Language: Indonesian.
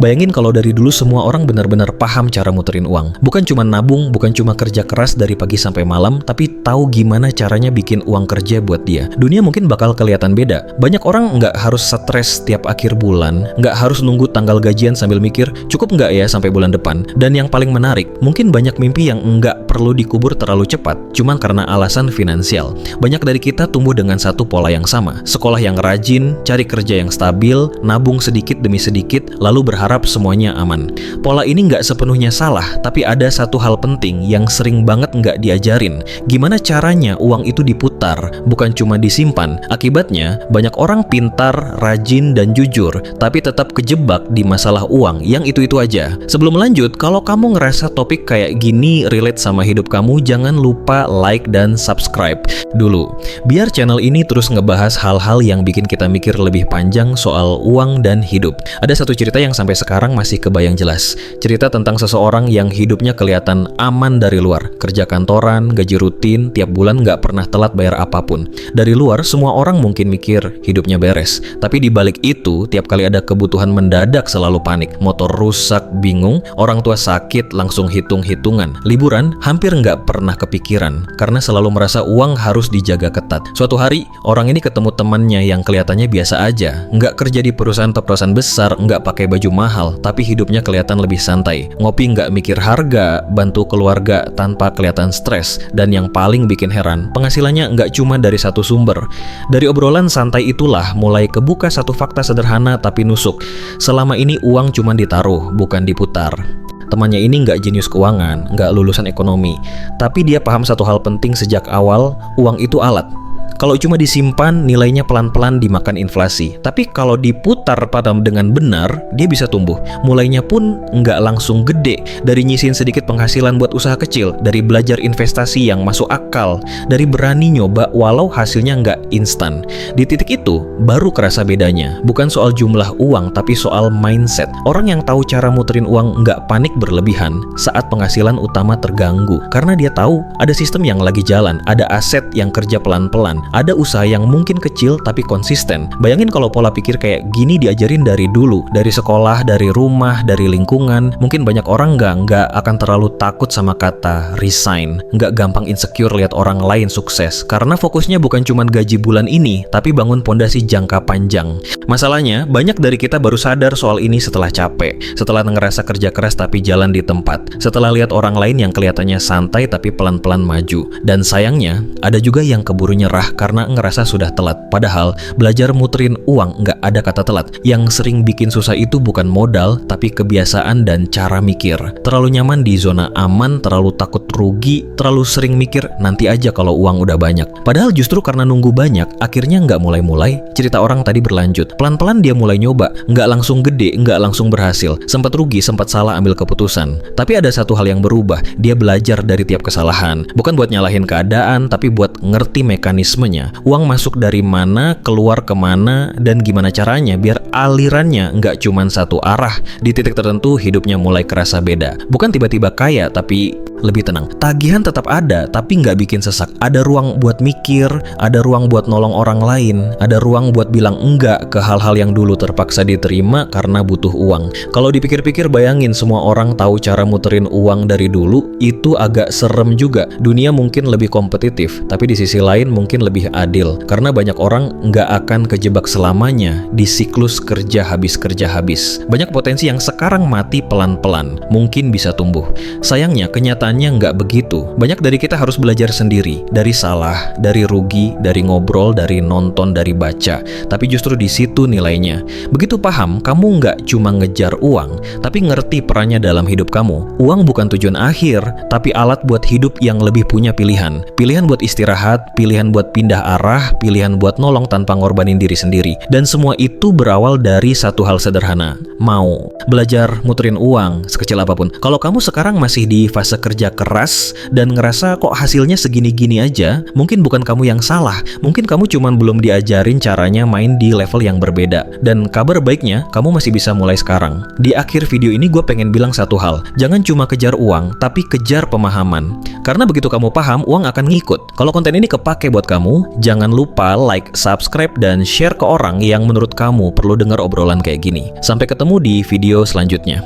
Bayangin kalau dari dulu semua orang benar-benar paham cara muterin uang. Bukan cuma nabung, bukan cuma kerja keras dari pagi sampai malam, tapi tahu gimana caranya bikin uang kerja buat dia. Dunia mungkin bakal kelihatan beda. Banyak orang nggak harus stres setiap akhir bulan, nggak harus nunggu tanggal gajian sambil mikir, cukup nggak ya sampai bulan depan. Dan yang paling menarik, mungkin banyak mimpi yang nggak perlu dikubur terlalu cepat, cuman karena alasan finansial. Banyak dari kita tumbuh dengan satu pola yang sama. Sekolah yang rajin, cari kerja yang stabil, nabung sedikit demi sedikit, lalu berharap semuanya aman. Pola ini nggak sepenuhnya salah, tapi ada satu hal penting yang sering banget nggak diajarin. Gimana caranya uang itu diputar, bukan cuma disimpan. Akibatnya, banyak orang pintar, rajin, dan jujur, tapi tetap kejebak di masalah uang yang itu-itu aja. Sebelum lanjut, kalau kamu ngerasa topik kayak gini relate sama hidup kamu, jangan lupa like dan subscribe dulu. Biar channel ini terus ngebahas hal-hal yang bikin kita mikir lebih panjang soal uang dan hidup. Ada satu cerita yang sampai sekarang masih kebayang jelas. Cerita tentang seseorang yang hidupnya kelihatan aman dari luar. Kerja kantoran, gaji rutin, tiap bulan nggak pernah telat bayar apapun. Dari luar, semua orang mungkin mikir hidupnya beres. Tapi di balik itu, tiap kali ada kebutuhan mendadak selalu panik. Motor rusak, bingung. Orang tua sakit, langsung hitung-hitungan. Liburan, hampir nggak pernah kepikiran. Karena selalu merasa uang harus dijaga ketat. Suatu hari, orang ini ketemu temannya yang kelihatannya biasa aja. Nggak kerja di perusahaan besar, nggak pakai baju mahal, tapi hidupnya kelihatan lebih santai. Ngopi nggak mikir harga, bantu keluarga tanpa kelihatan stres. Dan yang paling bikin heran, penghasilannya nggak cuma dari satu sumber. Dari obrolan santai itulah mulai kebuka satu fakta sederhana tapi nusuk. Selama ini uang cuma ditaruh, bukan diputar. Temannya ini nggak jenius keuangan, nggak lulusan ekonomi, tapi dia paham satu hal penting sejak awal, uang itu alat. Kalau cuma disimpan, nilainya pelan-pelan dimakan inflasi. Tapi kalau diputar dengan benar, dia bisa tumbuh. Mulainya pun nggak langsung gede. Dari nyisin sedikit penghasilan buat usaha kecil, dari belajar investasi yang masuk akal, dari berani nyoba walau hasilnya nggak instan. Di titik itu, baru kerasa bedanya. Bukan soal jumlah uang, tapi soal mindset. Orang yang tahu cara muterin uang nggak panik berlebihan saat penghasilan utama terganggu. Karena dia tahu ada sistem yang lagi jalan, ada aset yang kerja pelan-pelan, ada usaha yang mungkin kecil tapi konsisten. Bayangin kalau pola pikir kayak gini diajarin dari dulu, dari sekolah, dari rumah, dari lingkungan. Mungkin banyak orang nggak akan terlalu takut sama kata resign, nggak gampang insecure lihat orang lain sukses, karena fokusnya bukan cuma gaji bulan ini, tapi bangun pondasi jangka panjang. Masalahnya, banyak dari kita baru sadar soal ini setelah capek, setelah ngerasa kerja keras tapi jalan di tempat, setelah lihat orang lain yang kelihatannya santai tapi pelan-pelan maju. Dan sayangnya, ada juga yang keburu nyerah karena ngerasa sudah telat. Padahal belajar muterin uang nggak ada kata telat. Yang sering bikin susah itu bukan modal, tapi kebiasaan dan cara mikir. Terlalu nyaman di zona aman, terlalu takut rugi, terlalu sering mikir nanti aja kalau uang udah banyak. Padahal justru karena nunggu banyak, akhirnya nggak mulai-mulai. Cerita orang tadi berlanjut. Pelan-pelan dia mulai nyoba, nggak langsung gede, nggak langsung berhasil. Sempat rugi, sempat salah ambil keputusan. Tapi ada satu hal yang berubah. Dia belajar dari tiap kesalahan. Bukan buat nyalahin keadaan, tapi buat ngerti mekanismenya. Uang masuk dari mana, keluar kemana, dan gimana caranya biar alirannya nggak cuma satu arah. Di titik tertentu hidupnya mulai kerasa beda. Bukan tiba-tiba kaya, tapi lebih tenang. Tagihan tetap ada, tapi nggak bikin sesak. Ada ruang buat mikir, ada ruang buat nolong orang lain, ada ruang buat bilang enggak ke hal-hal yang dulu terpaksa diterima karena butuh uang. Kalau dipikir-pikir, bayangin semua orang tahu cara muterin uang dari dulu, itu agak serem juga. Dunia mungkin lebih kompetitif, tapi di sisi lain mungkin lebih adil. Karena banyak orang nggak akan kejebak selamanya di siklus kerja habis. Banyak potensi yang sekarang mati pelan-pelan, mungkin bisa tumbuh. Sayangnya, kenyataannya nggak begitu. Banyak dari kita harus belajar sendiri, dari salah, dari rugi, dari ngobrol, dari nonton, dari baca. Tapi justru di situ nilainya. Begitu paham, kamu nggak cuma ngejar uang, tapi ngerti perannya dalam hidup kamu. Uang bukan tujuan akhir, tapi alat buat hidup yang lebih punya pilihan. Pilihan buat istirahat, pilihan buat pindah arah, pilihan buat nolong tanpa ngorbanin diri sendiri. Dan semua itu berawal dari satu hal sederhana. Mau belajar muterin uang sekecil apapun. Kalau kamu sekarang masih di fase kerja keras dan ngerasa kok hasilnya segini-gini aja, mungkin bukan kamu yang salah. Mungkin kamu cuma belum diajarin caranya main di level yang berbeda. Dan kabar baiknya, kamu masih bisa mulai sekarang. Di akhir video ini gue pengen bilang satu hal. Jangan cuma kejar uang, tapi kejar pemahaman. Karena begitu kamu paham, uang akan ngikut. Kalau konten ini kepake buat kamu, kamu, jangan lupa like, subscribe, dan share ke orang yang menurut kamu perlu dengar obrolan kayak gini. Sampai ketemu di video selanjutnya.